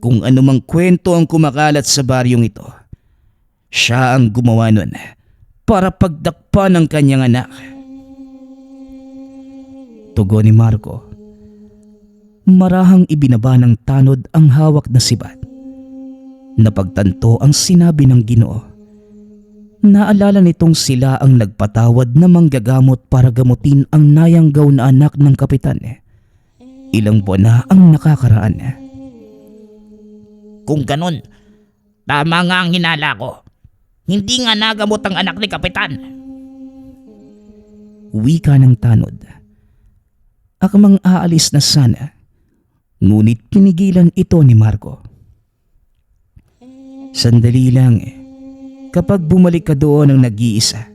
Kung anumang kwento ang kumakalat sa baryong ito, siya ang gumawa nun para pagdakpan ng kanyang anak. Tugon ni Marco. Marahang ibinaba ng tanod ang hawak na sibat. Napagtanto ang sinabi ng Ginoo. Naalala nitong sila ang nagpatawad na manggagamot para gamutin ang nayanggaw na anak ng kapitan. Ilang buwan na ang nakakaraan. Kung ganun, tama nga ang hinala ko. Hindi nga nagamot ang anak ni Kapitan. Wika ng tanod. Akamang aalis na sana, ngunit pinigilan ito ni Marco. Sandali lang. Kapag bumalik ka doon ng nag-iisa,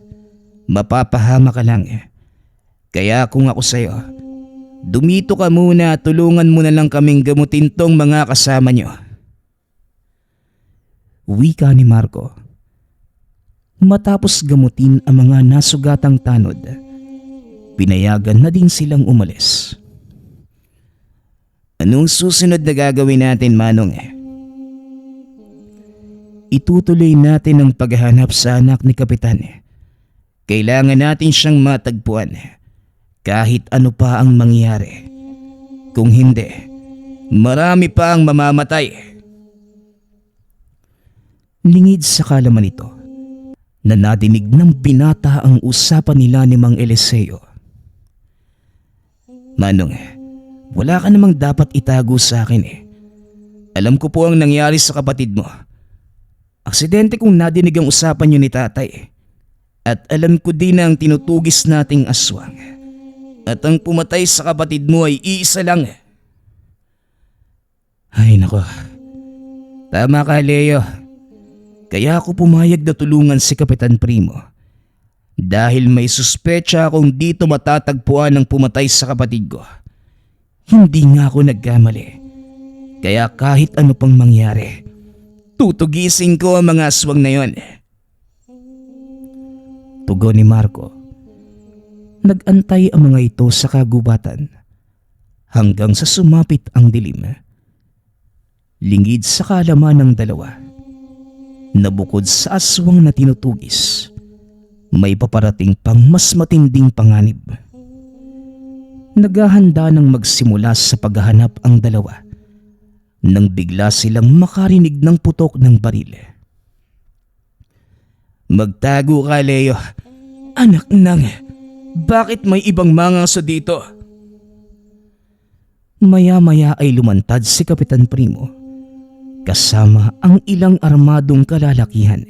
mapapahama ka lang. Kaya kung ako sa'yo, dumito ka muna at tulungan mo na lang kaming gamutin tong mga kasama nyo. Wika ni Marco. Matapos gamutin ang mga nasugatang tanod, pinayagan na din silang umalis. Anong susunod na gagawin natin, Manong? Itutuloy natin ang paghahanap sa anak ni Kapitan. Kailangan natin siyang matagpuan kahit ano pa ang mangyari. Kung hindi, marami pa ang mamamatay. Lingid sa kalaman ito na nadinig ng binata ang usapan nila ni Mang Eliseo. Manong, wala ka namang dapat itago sa akin . Alam ko po ang nangyari sa kapatid mo. Aksidente kong nadinig ang usapan niyo ni tatay. At alam ko din na ang tinutugis nating aswang. At ang pumatay sa kapatid mo ay iisa lang. Ay nako. Tama ka, Leo. Kaya ako pumayag na tulungan si Kapitan Primo. Dahil may suspecha akong dito matatagpuan ang pumatay sa kapatid ko. Hindi nga ako nagkamali. Kaya kahit ano pang mangyari, tutugisin ko ang mga aswang na yon. Tugon ni Marco. Nagantay ang mga ito sa kagubatan hanggang sa sumapit ang dilim. Lingid sa kaalaman ng dalawa na bukod sa aswang na tinutugis, may paparating pang mas matinding panganib. Naghahanda ng magsimula sa paghahanap ang dalawa nang bigla silang makarinig ng putok ng baril. Magtago ka, Leo. Anak nang, bakit may ibang mangaso dito? Maya-maya ay lumantad si Kapitan Primo kasama ang ilang armadong kalalakihan.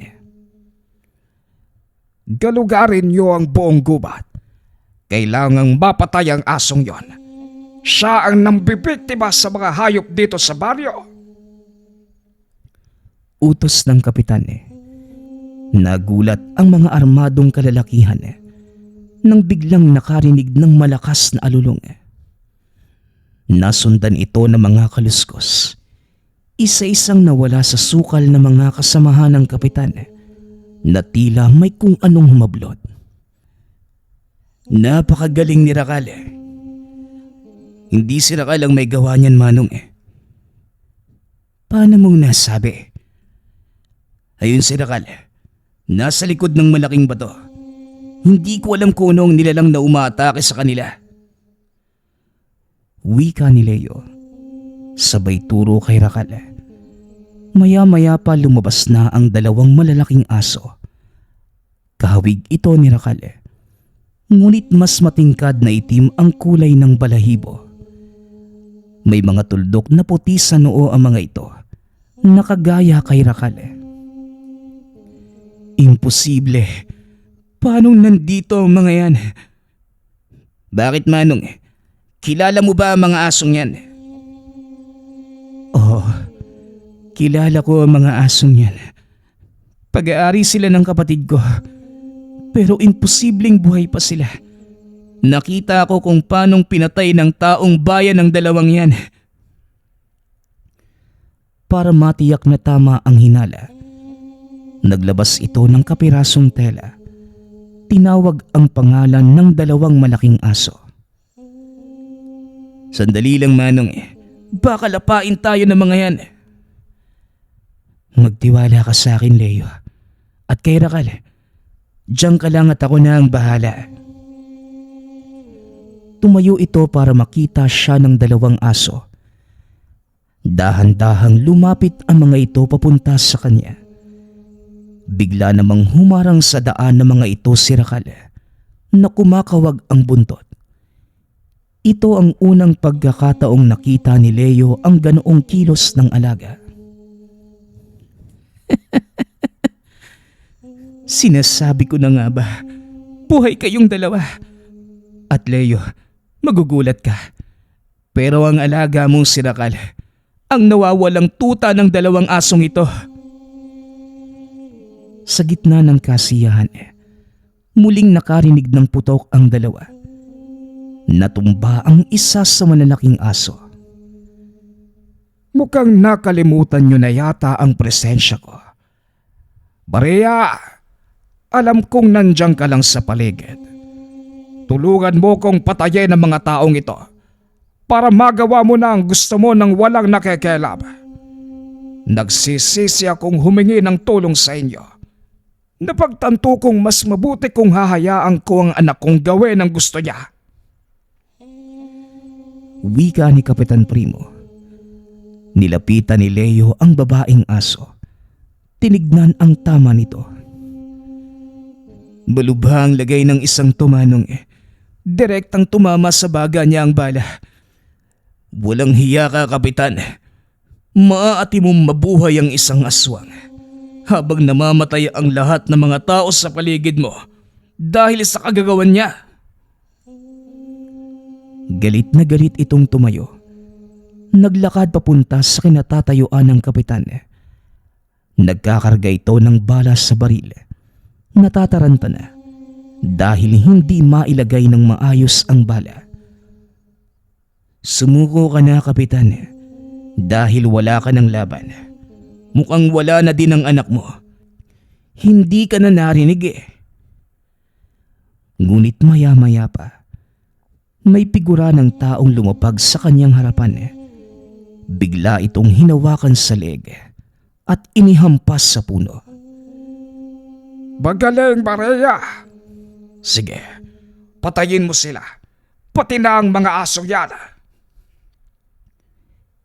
Galugarin niyo ang buong gubat. Kailangang mapatay ang asong yon. Siya ang nambibiktima sa mga hayop dito sa baryo. Utos ng kapitan. Nagulat ang mga armadong kalalakihan nang biglang nakarinig ng malakas na alulong. Nasundan ito ng mga kaluskos. Isa-isang nawala sa sukal ng mga kasamahan ng kapitan na tila may kung anong humablot. Napakagaling ni Rakal. Hindi si Rakal ang may gawa niyan, Manong. Paano mong nasabi? Ayun si Rakal. Nasa likod ng malaking bato. Hindi ko alam kung anong nilalang na umaatake sa kanila. Wika ni Leo. Sabay turo kay Rakal. Maya-maya pa lumabas na ang dalawang malalaking aso. Kahawig ito ni Rakal. Ngunit mas matingkad na itim ang kulay ng balahibo. May mga tuldok na puti sa noo ang mga ito. Nakagaya kay Rakal. Imposible. Paano nandito ang mga yan? Bakit, Manong? Kilala mo ba ang mga asong yan? Oo, kilala ko ang mga asong yan. Pag-aari sila ng kapatid ko. Pero imposibleng buhay pa sila. Nakita ko kung paanong pinatay ng taong bayan ng dalawang yan. Para matiyak na tama ang hinala, naglabas ito ng kapirasong tela. Tinawag ang pangalan ng dalawang malaking aso. Sandali lang, Manong. Baka lapain tayo ng mga yan. Magtiwala ka sa akin, Leo. At kay Rakal, diyan ka lang at ako na ang bahala. Tumayo ito para makita siya ng dalawang aso. Dahan-dahang lumapit ang mga ito papunta sa kanya. Bigla namang humarang sa daan ng mga ito si Rakal na kumakawag ang buntot. Ito ang unang pagkakataong nakita ni Leo ang ganoong kilos ng alaga. Sinasabi ko na nga ba, buhay kayong dalawa. At Leo, magugulat ka. Pero ang alaga mong si Rakal, ang nawawalang tuta ng dalawang asong ito. Sa gitna ng kasiyahan, muling nakarinig ng putok ang dalawa. Natumba ang isa sa malalaking aso. Mukhang nakalimutan nyo na yata ang presensya ko. Maria, alam kong nandiyan ka lang sa paligid. Tulungan mo kong patayin ang mga taong ito para magawa mo na ang gusto mo nang walang nakikialam. Nagsisisi akong humingi ng tulong sa inyo. Napagtanto kong mas mabuti kung hahayaan ko ang anak kong gawin ang gusto niya. Wika ni Kapitan Primo. Nilapitan ni Leo ang babaeng aso. Tinignan ang tama nito. Balubha ang lagay ng isang tumanong. Direktang tumama sa baga niya ang bala. Walang hiya ka, Kapitan. Maaati mong mabuhay ang isang aswang habang namamatay ang lahat ng mga tao sa paligid mo dahil sa kagagawan niya. Galit na galit itong tumayo. Naglakad papunta sa kinatatayuan ng kapitan. Nagkakarga ito ng bala sa baril. Natataranta na dahil hindi mailagay ng maayos ang bala. Sumuko ka na, Kapitan, dahil wala ka ng laban. Mukhang wala na din ang anak mo. Hindi ka na narinig eh. Ngunit maya-maya pa, may figura ng taong lumapag sa kanyang harapan. Bigla itong hinawakan sa leg at inihampas sa puno. Magaling, Maria! Sige, patayin mo sila. Pati na ang mga aso yan.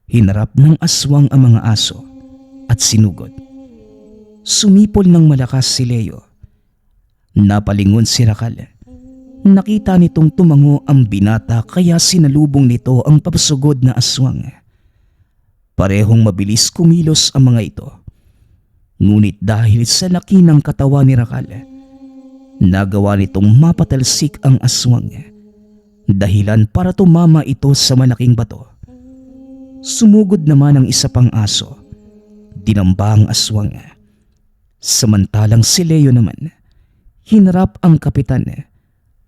Hinarap ng aswang ang mga aso at sinugod. Sumipol ng malakas si Leo. Napalingon si Rakal. Nakita nitong tumango ang binata kaya sinalubong nito ang papasugod na aswang. Parehong mabilis kumilos ang mga ito. Ngunit dahil sa laki ng katawan ni Rakal, nagawa nitong mapatalsik ang aswang dahilan para tumama ito sa malaking bato. Sumugod naman ang isa pang aso, dinamba ang aswang. Samantalang si Leo naman, hinarap ang kapitan.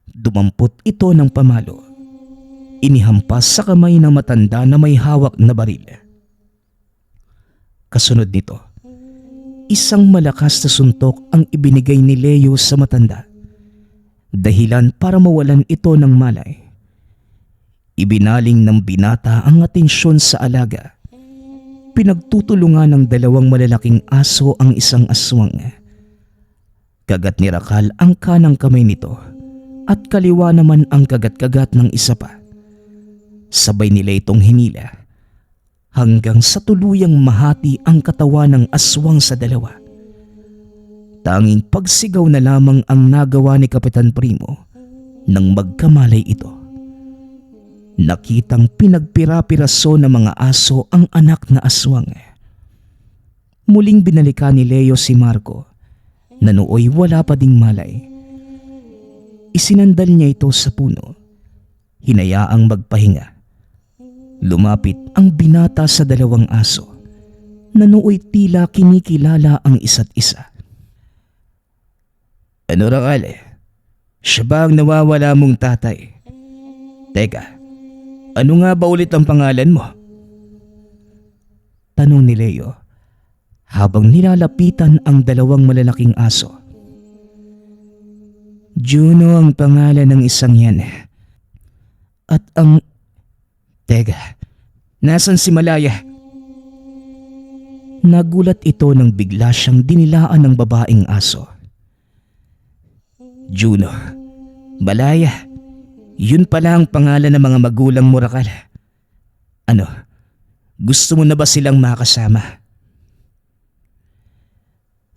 Dumampot ito ng pamalo. Inihampas sa kamay ng matanda na may hawak na baril. Kasunod nito, isang malakas na suntok ang ibinigay ni Leo sa matanda, dahilan para mawalan ito ng malay. Ibinaling ng binata ang atensyon sa alaga. Pinagtutulungan ng dalawang malalaking aso ang isang aswang. Kagat ni Rakal ang kanang kamay nito at kaliwa naman ang kagat-kagat ng isa pa. Sabay nila itong hinila hanggang sa tuluyang mahati ang katawan ng aswang sa dalawa. Tanging pagsigaw na lamang ang nagawa ni Kapitan Primo nang magkamalay ito. Nakitang pinagpira-piraso ng mga aso ang anak na aswang. Muling binalikan ni Leo si Marco na nooy wala pa ding malay. Isinandal niya ito sa puno, hinayaang magpahinga. Lumapit ang binata sa dalawang aso na nooy tila kinikilala ang isa't isa. Ano Rakal? Siya ba ang nawawala mong tatay? Teka, ano nga ba ulit ang pangalan mo? Tanong ni Leo habang nilalapitan ang dalawang malalaking aso. Juno ang pangalan ng isang yan. At ang... Teka, nasan si Malaya? Nagulat ito nang bigla siyang dinilaan ng babaeng aso. Juno, Malaya, yun pala ang pangalan ng mga magulang mo, Rakal. Ano, gusto mo na ba silang makasama?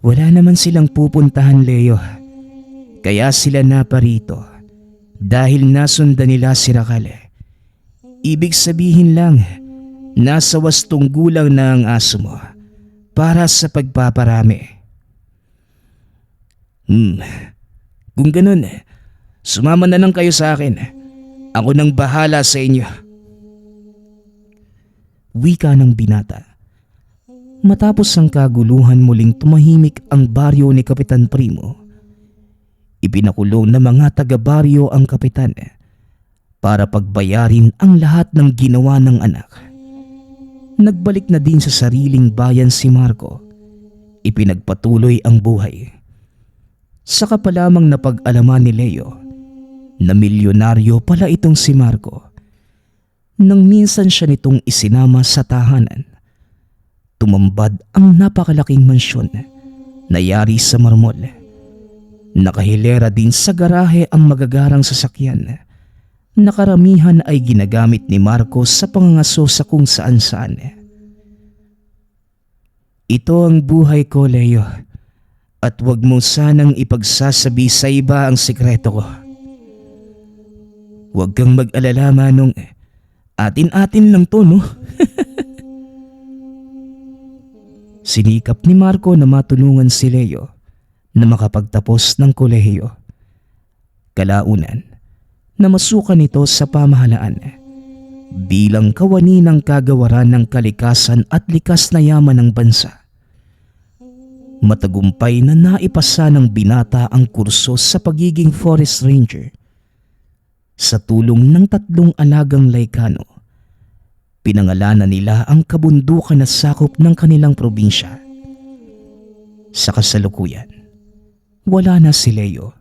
Wala naman silang pupuntahan, Leo. Kaya sila naparito dahil nasundan nila si Rakal. Ibig sabihin lang, nasa wastong gulang na ang aso mo para sa pagpaparami. Kung ganun, sumama na lang kayo sa akin. Ako nang bahala sa inyo. Wika ng binata. Matapos ang kaguluhan, muling tumahimik ang baryo ni Kapitan Primo. Ipinakulong ng mga taga-baryo ang kapitan para pagbayarin ang lahat ng ginawa ng anak. Nagbalik na din sa sariling bayan si Marco. Ipinagpatuloy ang buhay. Saka pa lamang napag-alaman ni Leo na milyonaryo pala itong si Marco. Nang minsan siya nitong isinama sa tahanan, tumambad ang napakalaking mansyon na yari sa marmol. Nakahilera din sa garahe ang magagarang sasakyan. Nakaramihan ay ginagamit ni Marco sa pangangaso sa kung saan-saan. Ito ang buhay ko, Leo. At huwag mo sanang ipagsasabi sa iba ang sikreto ko. Huwag kang mag-alala, Manong. Atin-atin lang to, no? Sinikap ni Marco na matulungan si Leo na makapagtapos ng kolehiyo. Kalaunan, namasukan nito sa pamahalaan bilang kawani ng kagawaran ng kalikasan at likas na yaman ng bansa. Matagumpay na naipasa ng binata ang kurso sa pagiging forest ranger. Sa tulong ng 3 alagang Laikano, pinangalanan nila ang kabundukan na sakop ng kanilang probinsya. Sa kasalukuyan, wala na si Leo.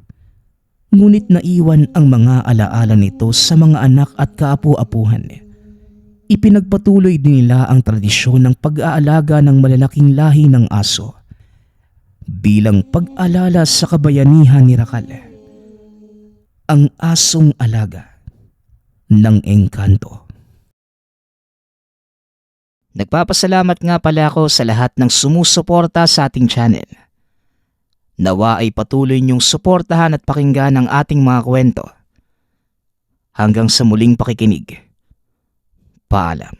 Ngunit naiwan ang mga alaala nito sa mga anak at kaapu-apuhan. Ipinagpatuloy din nila ang tradisyon ng pag-aalaga ng malalaking lahi ng aso bilang pag-alala sa kabayanihan ni Rakal. Ang asong alaga ng engkanto. Nagpapasalamat nga pala ako sa lahat ng sumusuporta sa ating channel. Nawa ay patuloy niyong suportahan at pakinggan ang ating mga kwento. Hanggang sa muling pakikinig. Paalam.